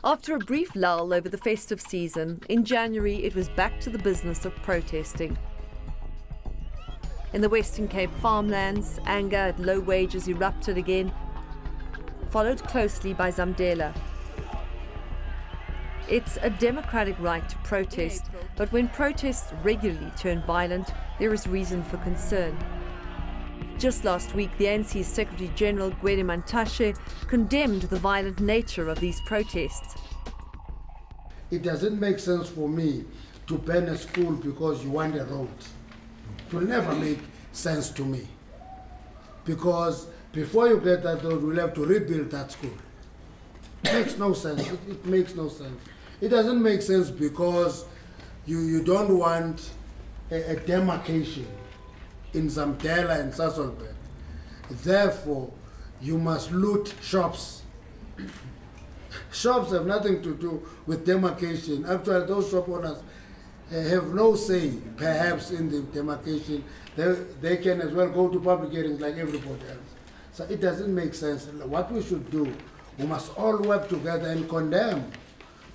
After a brief lull over the festive season, in January it was back to the business of protesting. In the Western Cape farmlands, anger at low wages erupted again, followed closely by Zamdela. It's a democratic right to protest, but when protests regularly turn violent, there is reason for concern. Just last week, the ANC's Secretary-General Ngwathe condemned the violent nature of these protests. It doesn't make sense for me to ban a school because you want a road. It will never make sense to me. Because before you get that road, we'll have to rebuild that school. It makes no sense. It makes no sense. It doesn't make sense because you don't want a demarcation in Zamdela and Sasolburg. Therefore, you must loot shops. Shops have nothing to do with demarcation. Actually, those shop owners have no say, perhaps, in the demarcation. They can as well go to public hearings like everybody else. So it doesn't make sense. What we should do, we must all work together and condemn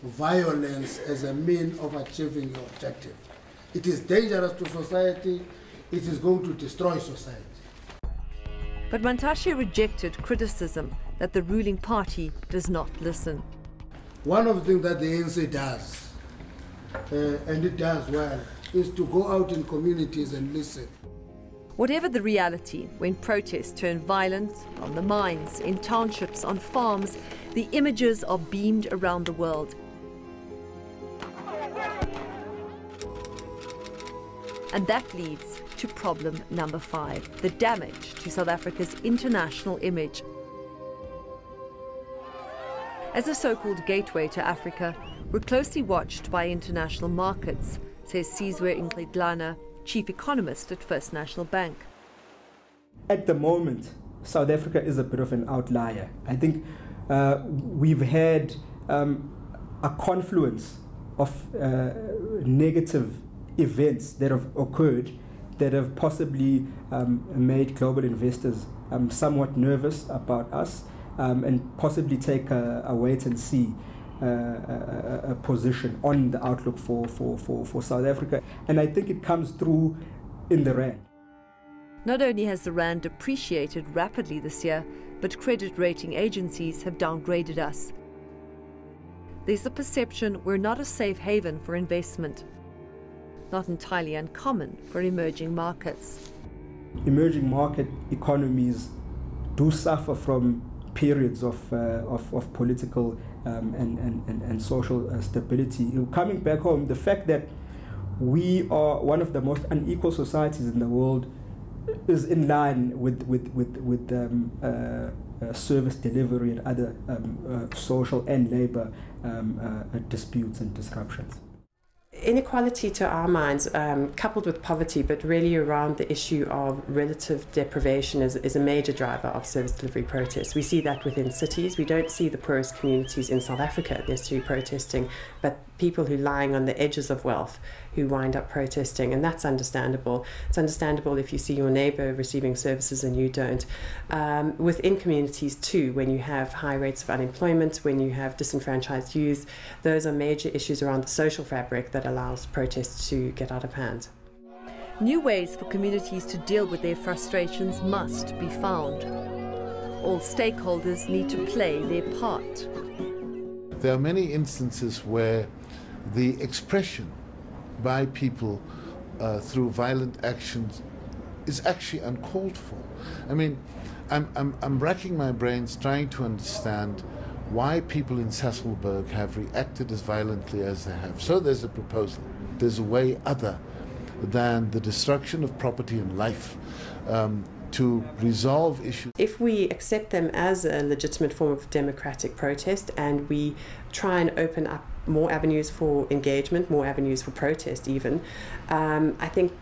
violence as a means of achieving your objective. It is dangerous to society. It is going to destroy society. But Mantashe rejected criticism that the ruling party does not listen. One of the things that the ANC does, and it does well, is to go out in communities and listen. Whatever the reality, when protests turn violent, on the mines, in townships, on farms, the images are beamed around the world. And that leads to problem number 5, the damage to South Africa's international image. As a so-called gateway to Africa, we're closely watched by international markets, says Sizwe Ngwathe, chief economist at First National Bank. At the moment, South Africa is a bit of an outlier. I think we've had a confluence of negative events that have occurred that have possibly made global investors somewhat nervous about us and possibly take a wait-and-see a position on the outlook for South Africa. And I think it comes through in the rand. Not only has the rand appreciated rapidly this year, but credit rating agencies have downgraded us. There's the perception we're not a safe haven for investment. Not entirely uncommon for emerging markets. Emerging market economies do suffer from periods of political and social stability. Coming back home, the fact that we are one of the most unequal societies in the world is in line with service delivery and other social and labor disputes and disruptions. Inequality, to our minds, coupled with poverty, but really around the issue of relative deprivation is a major driver of service delivery protests. We see that within cities. We don't see the poorest communities in South Africa necessarily protesting, but people who are lying on the edges of wealth who wind up protesting, and that's understandable. It's understandable if you see your neighbour receiving services and you don't. Within communities too, when you have high rates of unemployment, when you have disenfranchised youth, those are major issues around the social fabric that allows protests to get out of hand. New ways for communities to deal with their frustrations must be found. All stakeholders need to play their part. There are many instances where the expression by people through violent actions is actually uncalled for. I mean, I'm racking my brains trying to understand why people in Sasolburg have reacted as violently as they have. So there's a proposal. There's a way other than the destruction of property and life to resolve issues. If we accept them as a legitimate form of democratic protest and we try and open up more avenues for engagement, more avenues for protest even, I think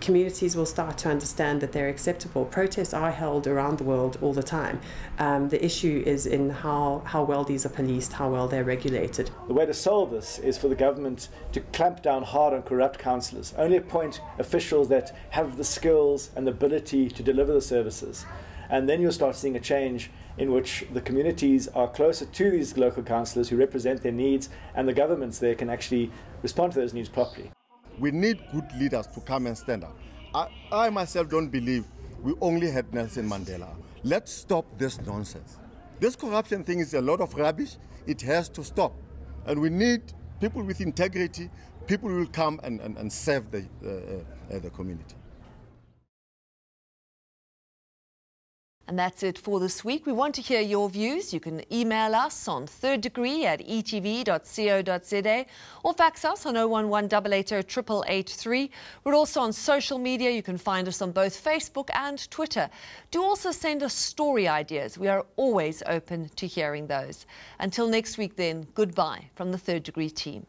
communities will start to understand that they're acceptable. Protests are held around the world all the time. The issue is in how well these are policed, how well they're regulated. The way to solve this is for the government to clamp down hard on corrupt councillors, only appoint officials that have the skills and the ability to deliver the services, And then you'll start seeing a change in which the communities are closer to these local councillors who represent their needs, and the governments there can actually respond to those needs properly. We need good leaders to come and stand up. I myself don't believe we only had Nelson Mandela. Let's stop this nonsense. This corruption thing is a lot of rubbish. It has to stop. And we need people with integrity, people who will come and serve the community. And that's it for this week. We want to hear your views. You can email us on thirddegree@etv.co.za or fax us on 011-880-8883. We're also on social media. You can find us on both Facebook and Twitter. Do also send us story ideas. We are always open to hearing those. Until next week then, goodbye from the Third Degree team.